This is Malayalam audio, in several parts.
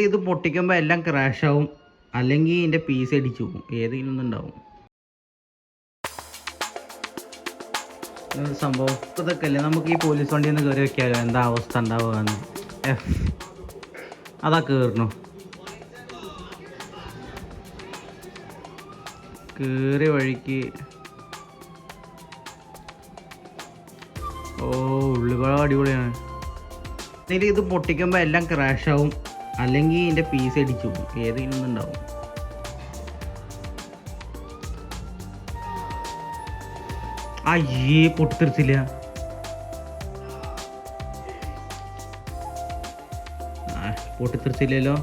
ഇത് പൊട്ടിക്കുമ്പോൾ എല്ലാം ക്രാഷ് ആവും, അല്ലെങ്കിൽ ഇതിൻ്റെ പീസ് അടിച്ചു പോകും, ഏതെങ്കിലും ഒന്നുണ്ടാവും. സംഭവം ഇതൊക്കെ അല്ലേ, നമുക്ക് ഈ പോലീസ് വണ്ടിയിൽ നിന്ന് കയറി വെക്കാമല്ലോ, എന്താ അവസ്ഥ ഉണ്ടാവുകയെന്ന്. അതാ കയറണോ, കയറിയ വഴിക്ക് ഉള്ളുകളോ അടിപൊളിയാണ്. ഇത് പൊട്ടിക്കുമ്പോൾ എല്ലാം ക്രാഷ് ആവും, അല്ലെങ്കിൽ ഇതിൻ്റെ പീസ് അടിച്ചു പോകും, ഏതെങ്കിലും ഒന്നുണ്ടാവും. അയ്യേ പൊട്ടിത്തെറിച്ചില്ല. പൊട്ടിത്തെറിച്ചില്ലല്ലോ.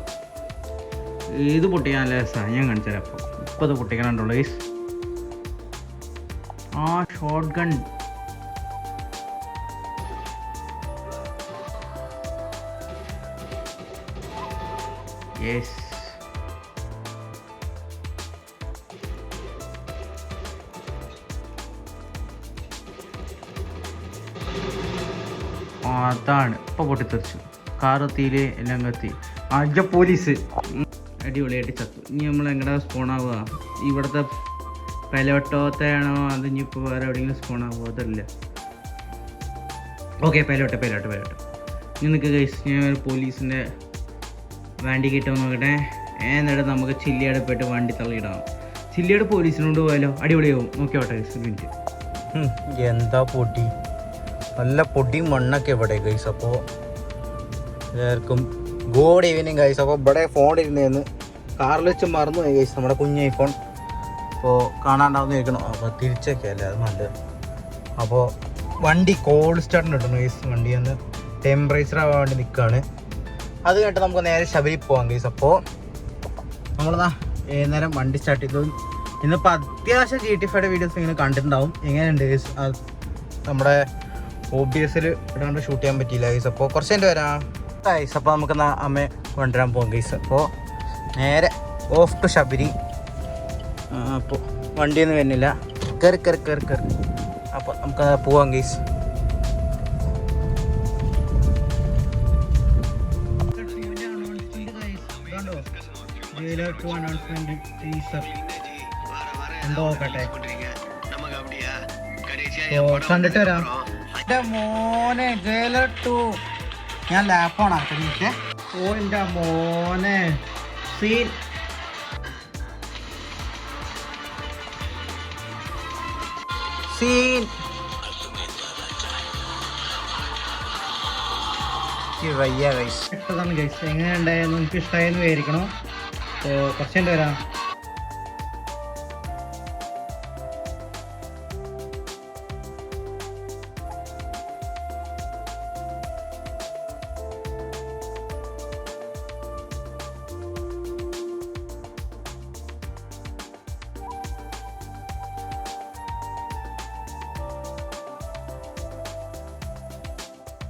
ഇത് പൊട്ടിക്കാൻ നല്ല രസമാണ്, ഞാൻ കാണിച്ചു തരാം. ഇപ്പോൾ ഇത് പൊട്ടിക്കാനുണ്ടല്ലോ ഗൈസ്. Shot gun. യെസ്, അതാണ് ഇപ്പോൾ പൊട്ടിത്തെറിച്ചു. കാറെത്തിയിൽ എല്ലാം കത്തി. പോലീസ് അടിപൊളിയായിട്ട് ചത്തു. ഇനി നമ്മൾ എങ്ങടെ സ്പോണാവുക? ഇവിടുത്തെ പെലോട്ടോത്തെയാണോ അത് ഇനിയിപ്പോൾ വേറെ എവിടെയെങ്കിലും സ്പോണാവുക? അതല്ല. ഓക്കെ, പെലോട്ട്. ഇനി നിൽക്കുക ഗൈസ്, ഞാൻ പോലീസിൻ്റെ വണ്ടി കിട്ടുമോ നോക്കട്ടെ. എന്നിട്ട് നമുക്ക് ചില്ലിയാട് പോയിട്ട് വണ്ടി തള്ളിയിടാം. ചില്ലിയാട് പോലീസിനോട് പോയാലോ? അടിപൊളിയാവും. നോക്കിയോട്ടെ ഗൈസ്, മിനിറ്റ്. എന്താ പൊടി, നല്ല പൊടിയും മണ്ണൊക്കെ ഇവിടെ ഗൈസ്. അപ്പോൾ എല്ലാവർക്കും ഗുഡ് ഈവനിങ് ഗൈസ്. അപ്പോൾ ഇവിടെ ഫോൺ ഇരുന്നേന്ന് കാറിൽ വെച്ച് മറന്നു പോയി ഗൈസ്, നമ്മുടെ കുഞ്ഞ് ഐഫോൺ. അപ്പോൾ കാണാണ്ടാവുന്ന ചോദിക്കണം. അപ്പോൾ തിരിച്ചൊക്കെ അല്ലേ അത് നല്ലത്. അപ്പോൾ വണ്ടി കോൾഡ് സ്റ്റാർട്ടിന് ഇട്ടു ഗൈസ്. വണ്ടി ഒന്ന് ടെമ്പറേച്ചർ ആവാൻ വേണ്ടി നിൽക്കുകയാണ്. അത് കഴിഞ്ഞിട്ട് നമുക്ക് നേരെ ശബരി പോകാം ഗൈസ്. അപ്പോൾ നമ്മളതാ നേരം വണ്ടി സ്റ്റാർട്ട് ചെയ്തു. ഇന്നിപ്പോൾ അത്യാവശ്യം GT5 വീഡിയോസ് ഇങ്ങനെ കണ്ടിട്ടുണ്ടാവും. എങ്ങനെയുണ്ട് ഗൈസ്? നമ്മുടെ OBS-ൽ ഇടാണ്ട് ഷൂട്ട് ചെയ്യാൻ പറ്റിയില്ല ഗൈസ്. അപ്പോൾ കുറച്ച് എൻ്റെ വരാം ഗൈസ്. അപ്പോൾ നമുക്ക് അമ്മയെ കൊണ്ടുവരാൻ പോകാം ഗൈസ്. അപ്പോൾ നേരെ ഓഫ് ടു ശബരി. അപ്പോൾ വണ്ടിയൊന്നും വരുന്നില്ല. കയറി. അപ്പോൾ നമുക്ക് പോവാം ഗൈസ്. കണ്ടിട്ട് വരാം. എൻ്റെ മോനെ ജയിലർ 2 ഞാൻ ലാപ്പാണ് ആക്കിയിട്ട്. എൻ്റെ മോനെ സീൻ. വയ്യ ഗൈസ്. ഇട്ടതാണ് ഗൈസ്. എങ്ങനെ ഉണ്ടായിരുന്നു? എനിക്ക് ഇഷ്ടമായെന്ന് വിചാരിക്കണം. അപ്പോൾ കുറച്ചുകൊണ്ട് വരാം.